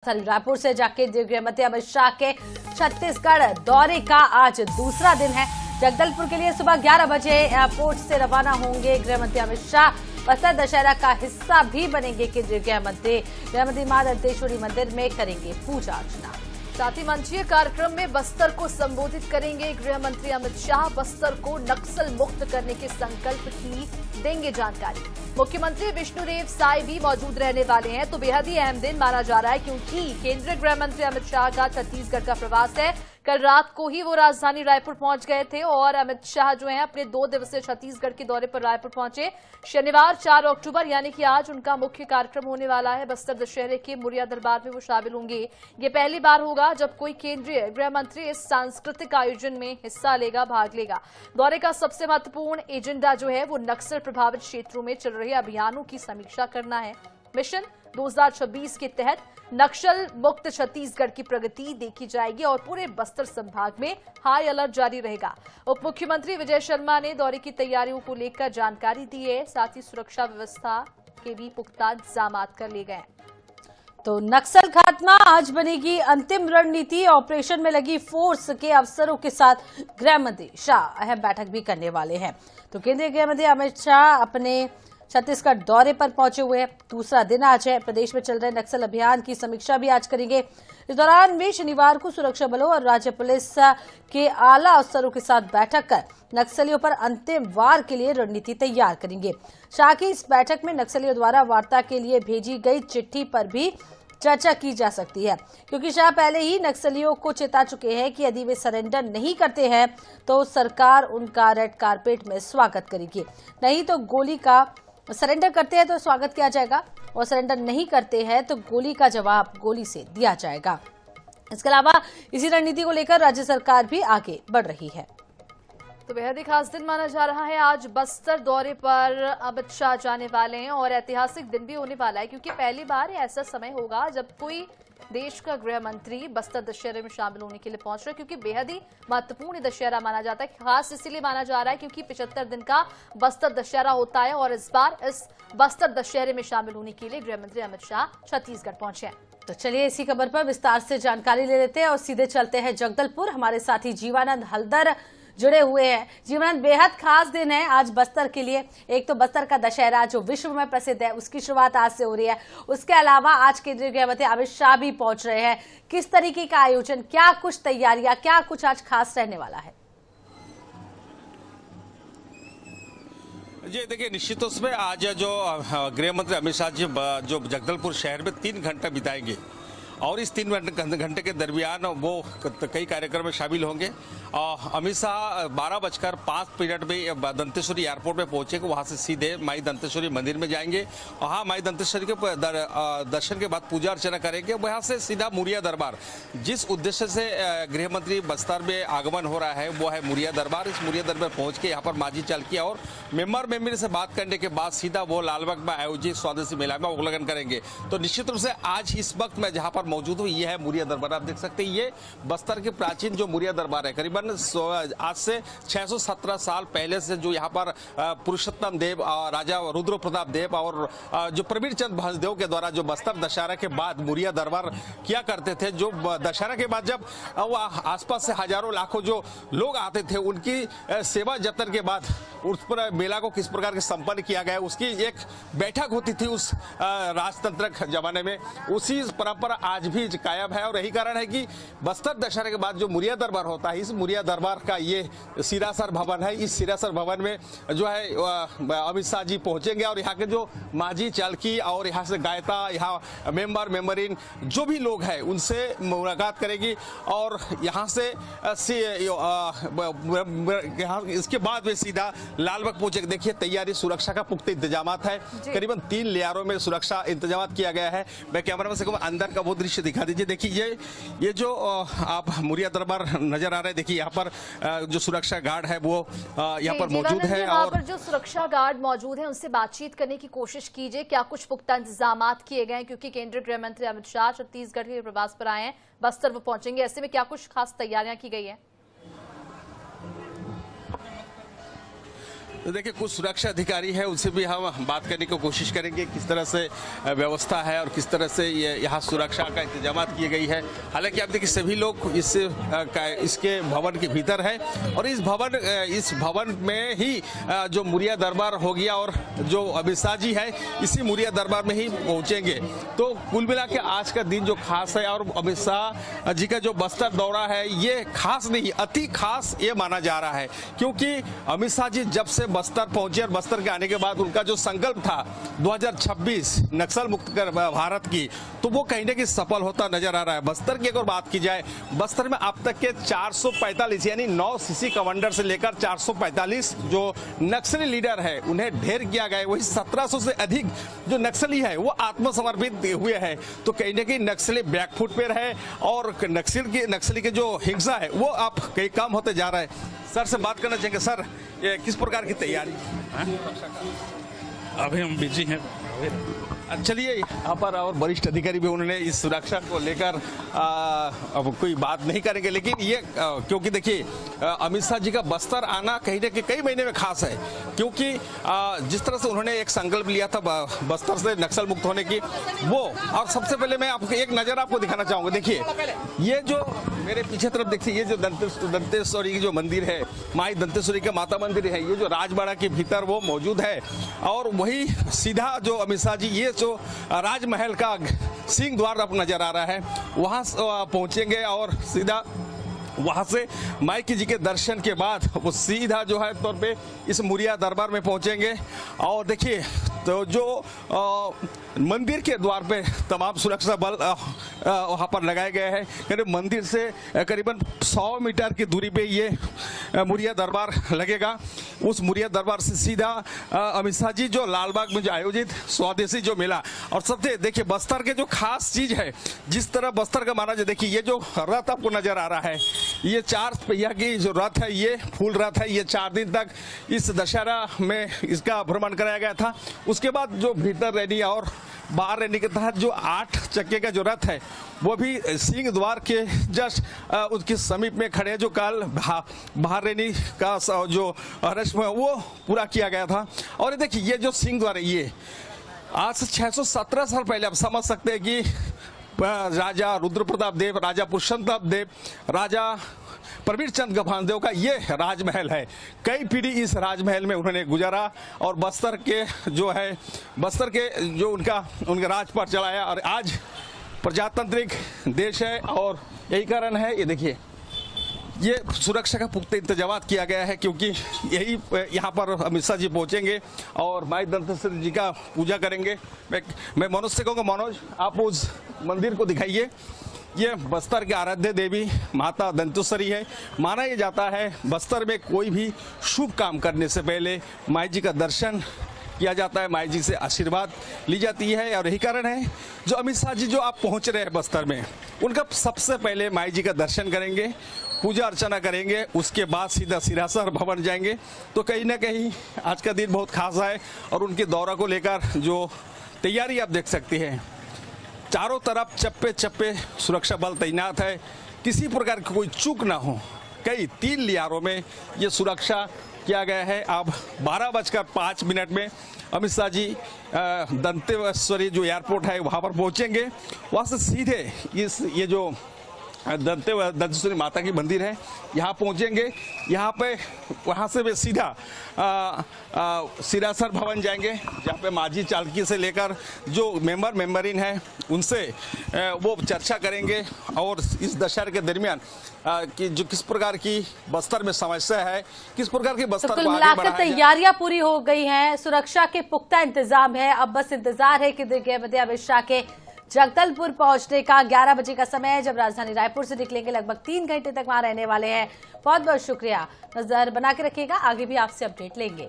रायपुर से जाके गृह मंत्री अमित शाह के छत्तीसगढ़ दौरे का आज दूसरा दिन है। जगदलपुर के लिए सुबह 11 बजे एयरपोर्ट से रवाना होंगे गृह मंत्री अमित शाह। बस्तर दशहरा का हिस्सा भी बनेंगे केंद्रीय गृह मंत्री मां दंतेश्वरी मंदिर में करेंगे पूजा अर्चना। साथ ही मंचीय कार्यक्रम में बस्तर को संबोधित करेंगे गृह मंत्री अमित शाह। बस्तर को नक्सल मुक्त करने के संकल्प की देंगे जानकारी। मुख्यमंत्री विष्णुदेव साय भी मौजूद रहने वाले हैं। तो बेहद ही अहम दिन माना जा रहा है क्योंकि केंद्रीय गृह मंत्री अमित शाह का छत्तीसगढ़ का प्रवास है। कल रात को ही वो राजधानी रायपुर पहुंच गए थे और अमित शाह जो हैं अपने 2 दिवसीय छत्तीसगढ़ के दौरे पर रायपुर पहुंचे। शनिवार 4 अक्टूबर यानी कि आज उनका मुख्य कार्यक्रम होने वाला है। बस्तर दशहरे के मुरिया दरबार में वो शामिल होंगे। ये पहली बार होगा जब कोई केंद्रीय गृह मंत्री इस सांस्कृतिक आयोजन में हिस्सा लेगा, भाग लेगा। दौरे का सबसे महत्वपूर्ण एजेंडा जो है वो नक्सल प्रभावित क्षेत्रों में चल रहे अभियानों की समीक्षा करना है। मिशन 2026 के तहत नक्सल मुक्त छत्तीसगढ़ की प्रगति देखी जाएगी और पूरे बस्तर संभाग में हाई अलर्ट जारी रहेगा। उप मुख्यमंत्री विजय शर्मा ने दौरे की तैयारियों को लेकर जानकारी दी है। साथ ही सुरक्षा व्यवस्था के भी पुख्ता इंतजाम कर लिए गए। तो नक्सल खात्मा आज बनेगी अंतिम रणनीति। ऑपरेशन में लगी फोर्स के अफसरों के साथ गृह मंत्री शाह अहम बैठक भी करने वाले हैं। तो केंद्रीय गृह मंत्री अमित शाह अपने छत्तीसगढ़ दौरे पर पहुंचे हुए हैं। दूसरा दिन आज है। प्रदेश में चल रहे नक्सल अभियान की समीक्षा भी आज करेंगे। इस दौरान वे शनिवार को सुरक्षा बलों और राज्य पुलिस के आला अफसरों के साथ बैठक कर नक्सलियों पर अंतिम वार के लिए रणनीति तैयार करेंगे। शाह की इस बैठक में नक्सलियों द्वारा वार्ता के लिए भेजी गई चिट्ठी पर भी चर्चा की जा सकती है क्योंकि शाह पहले ही नक्सलियों को चेता चुके हैं कि यदि वे सरेंडर नहीं करते हैं तो सरकार उनका रेड कारपेट में स्वागत करेगी, नहीं तो गोली का सरेंडर करते हैं तो स्वागत किया जाएगा और सरेंडर नहीं करते हैं तो गोली का जवाब गोली से दिया जाएगा। इसके अलावा इसी रणनीति को लेकर राज्य सरकार भी आगे बढ़ रही है। तो बेहद ही खास दिन माना जा रहा है। आज बस्तर दौरे पर अमित शाह जाने वाले हैं और ऐतिहासिक दिन भी होने वाला है क्योंकि पहली बार ऐसा समय होगा जब कोई देश का गृह मंत्री बस्तर दशहरे में शामिल होने के लिए पहुंच रहा है क्योंकि बेहद ही महत्वपूर्ण दशहरा माना जाता है। खास इसलिए माना जा रहा है क्योंकि 75 दिन का बस्तर दशहरा होता है और इस बार इस बस्तर दशहरे में शामिल होने के लिए गृह मंत्री अमित शाह छत्तीसगढ़ पहुंचे हैं। तो चलिए इसी खबर पर विस्तार से जानकारी ले लेते हैं और सीधे चलते हैं जगदलपुर। हमारे साथी जीवानंद हलदर जुड़े हुए हैं। जीवानंद, बेहद खास दिन है आज बस्तर के लिए। एक तो बस्तर का दशहरा जो विश्व में प्रसिद्ध है उसकी शुरुआत आज से हो रही है। उसके अलावा आज केंद्रीय गृह मंत्री अमित शाह भी पहुंच रहे हैं। किस तरीके का आयोजन, क्या कुछ तैयारियां, क्या कुछ आज खास रहने वाला है? जी देखिए, निश्चित उसमें आज जो गृह मंत्री अमित शाह जी जो जगदलपुर शहर में 3 घंटा बिताएंगे और इस 3 घंटे के दरमियान वो कई कार्यक्रम में शामिल होंगे। अमित शाह 12:05 में दंतेश्वरी एयरपोर्ट में पहुंचेंगे। वहां से सीधे माई दंतेश्वरी मंदिर में जाएंगे। वहां माई दंतेश्वरी के दर्शन के बाद पूजा अर्चना करेंगे। वहां से सीधा मुरिया दरबार, जिस उद्देश्य से गृह मंत्री बस्तर में आगमन हो रहा है वो है मुरिया दरबार। इस मुरिया दरबार पहुंच के यहाँ पर माझी चालकिया और मेंबर से बात करने के बाद सीधा वो लालबाग में आयोजित स्वदेशी मेला में अवलोकन करेंगे। तो निश्चित रूप से आज इस वक्त मैं जहाँ पर मौजूद हूँ ये है मुरिया दरबार। आप देख सकते हैं ये बस्तर के प्राचीन जो मुरिया दरबार है, करीबन आज से 617 साल पहले से जो यहाँ पर पुरुषोत्तम देव, राजा रुद्र प्रताप देव और जो प्रवीर चंद भंजदेव के द्वारा जो बस्तर दशहरा के बाद मुरिया दरबार किया करते थे। जो दशहरा के बाद जब आसपास से हजारों लाखों जो लोग आते थे उनकी सेवा जतन के बाद उस पर मेला को किस प्रकार के संपन्न किया गया उसकी एक बैठक होती थी उस राजतंत्र जमाने में। उसी परंपरा आज भी कायम है और यही कारण है कि बस्तर दशहरे के बाद जो मुरिया दरबार होता है, इस मुरिया दरबार का ये सिरासर भवन है। इस सिरासर भवन में जो है अमित शाह जी पहुंचेंगे और यहाँ के जो माझी चालकी और यहाँ से गायता, यहाँ मेंबरिन जो भी लोग हैं उनसे मुलाकात करेगी और यहाँ से इसके बाद वे सीधा लालबाग पहुंचेंगे। देखिए तैयारी, सुरक्षा का पुख्ता इंतजाम है। करीबन 3 लेयरों में सुरक्षा इंतजाम किया गया है। मैं कैमरा से अंदर का वो दृश्य दिखा दीजिए। देखिए ये जो आप मुरिया दरबार नजर आ रहे हैं, देखिए यहाँ पर जो सुरक्षा गार्ड है वो यहाँ पर मौजूद है और पर जो सुरक्षा गार्ड मौजूद है उनसे बातचीत करने की कोशिश कीजिए। क्या कुछ पुख्ता इंतजाम किए गए हैं क्योंकि केंद्रीय गृह मंत्री अमित शाह छत्तीसगढ़ के प्रवास पर आए हैं, बस्तर वो पहुंचेंगे, ऐसे में क्या कुछ खास तैयारियां की गई है? तो देखिए, कुछ सुरक्षा अधिकारी है, उनसे भी हम बात करने की कोशिश करेंगे किस तरह से व्यवस्था है और किस तरह से यहाँ सुरक्षा का इंतजाम की गई है। हालांकि आप देखिए, सभी लोग इसके भवन के भीतर है और इस भवन में ही जो मुरिया दरबार हो गया और जो अमित शाह जी है इसी मुरिया दरबार में ही पहुंचेंगे। तो कुल मिला के आज का दिन जो खास है और अमित शाह जी का जो बस्तर दौरा है ये खास नहीं, अति खास ये माना जा रहा है, क्योंकि अमित शाह जी जब से बस्तर पहुंचे और बस्तर के आने के बाद उनका जो संकल्प था 2026 नक्सल मुक्त कर भारत की, तो वो कहीं ना कहीं सफल होता नजर आ रहा है। बस्तर की अगर बात की जाए, बस्तर में अब तक के 445 यानी 9 सीसी कमांडर से लेकर 445 जो नक्सली लीडर है उन्हें ढेर किया गया है। वही 1700 से अधिक जो नक्सली है वो आत्मसमर्पित हुए हैं। तो कहीं ना कहीं नक्सली बैकफुट पे रहे और नक्सली के जो हिंसा है वो अब कहीं कम होते जा रहा है। सर से बात करना चाहेंगे। सर, ये किस प्रकार की तैयारी? अभी हम बिजी हैं। चलिए, यहाँ पर और वरिष्ठ अधिकारी भी उन्होंने इस सुरक्षा को लेकर अब कोई बात नहीं करेंगे, लेकिन ये क्योंकि देखिए अमित शाह जी का बस्तर आना कहीं ना कहीं कई महीने में खास है, क्योंकि जिस तरह से उन्होंने एक संकल्प लिया था बस्तर से नक्सल मुक्त होने की, वो और सबसे पहले मैं आपको एक नज़र आपको दिखाना चाहूँगा। देखिए, ये जो मेरे पीछे तरफ देखिए, ये जो दंतेश्वरी की जो मंदिर है, माई दंतेश्वरी का माता मंदिर है, ये जो राजबाड़ा के भीतर वो मौजूद है। और वही सीधा जो अमित शाह जी ये जो राजमहल का सिंह द्वार अब नजर आ रहा है वहां पहुंचेंगे और सीधा वहां से माई जी के दर्शन के बाद वो सीधा जो है तौर पे इस मुरिया दरबार में पहुंचेंगे। और देखिए, तो जो मंदिर के द्वार पे तमाम सुरक्षा बल वहाँ पर लगाए गए हैं। करीब मंदिर से करीबन 100 मीटर की दूरी पे ये मुरिया दरबार लगेगा। उस मुरिया दरबार से सीधा अमित शाह जी जो लालबाग में जो आयोजित स्वदेशी जो मेला, और सबसे देखिए बस्तर के जो खास चीज है, जिस तरह बस्तर का माना जाए, देखिए ये जो रथ आपको नजर आ रहा है, ये 4 पहिया की जो रथ है, ये फूल रथ है। ये 4 दिन तक इस दशहरा में इसका भ्रमण कराया गया था। उसके बाद जो भीतर रैनी और बाहर रैनी के तहत जो 8 चक्के का जो रथ है वो भी सिंह द्वार के जस्ट उसके समीप में खड़े हैं, जो कल बाहर रैनी का जो रस्म है वो पूरा किया गया था। और देखिए, ये जो सिंह द्वार है ये आज से 617 साल पहले आप समझ सकते हैं कि राजा रुद्र प्रताप देव, राजा पुरुषोत्तम देव, राजा प्रवीर चंद गभान देव का ये राजमहल है। कई पीढ़ी इस राजमहल में उन्होंने गुजारा और बस्तर के जो उनका राज पर चलाया। और आज प्रजातांत्रिक देश है और यही कारण है, ये देखिए ये सुरक्षा का पुख्ता इंतजाम किया गया है, क्योंकि यही यहाँ पर अमित शाह जी पहुँचेंगे और माई दंतेश्वरी जी का पूजा करेंगे। मैं मनोज से कहूँगा, मनोज आप उस मंदिर को दिखाइए। ये बस्तर के आराध्य देवी माता दंतेश्वरी है। माना यह जाता है बस्तर में कोई भी शुभ काम करने से पहले माई जी का दर्शन किया जाता है, माई जी से आशीर्वाद ली जाती है। और यही कारण है जो अमित शाह जी जो आप पहुंच रहे हैं बस्तर में, उनका सबसे पहले माई जी का दर्शन करेंगे, पूजा अर्चना करेंगे, उसके बाद सीधा सिरासर भवन जाएंगे। तो कहीं ना कहीं आज का दिन बहुत खास है और उनके दौरा को लेकर जो तैयारी आप देख सकते हैं, चारों तरफ चप्पे चप्पे सुरक्षा बल तैनात है, किसी प्रकार की कोई चूक ना हो। कई 3 लियारों में ये सुरक्षा किया गया है। अब 12:05 में अमित शाह जी दंतेश्वरी जो एयरपोर्ट है वहाँ पर पहुँचेंगे। वहाँ से सीधे ये जो दंतेश्वरी माता की मंदिर है यहाँ पहुँचेंगे। यहाँ पे वहाँ से वे सीधा सिरासर भवन जाएंगे, जहाँ पे माजी चालकी से लेकर जो मेंबरिन है उनसे वो चर्चा करेंगे और इस दशहरे के दरमियान कि जो किस प्रकार की बस्तर में समस्या है, किस प्रकार की बस्तर तो को आगे बढ़ाया जाए। तैयारियां पूरी हो गई हैं, सुरक्षा के पुख्ता इंतजाम है। अब बस इंतजार है कि गृह अमित शाह के जगदलपुर पहुंचने का। 11 बजे का समय है जब राजधानी रायपुर से निकलेंगे। लगभग 3 घंटे तक वहां रहने वाले हैं। बहुत बहुत शुक्रिया। नजर बना के रखिएगा, आगे भी आपसे अपडेट लेंगे।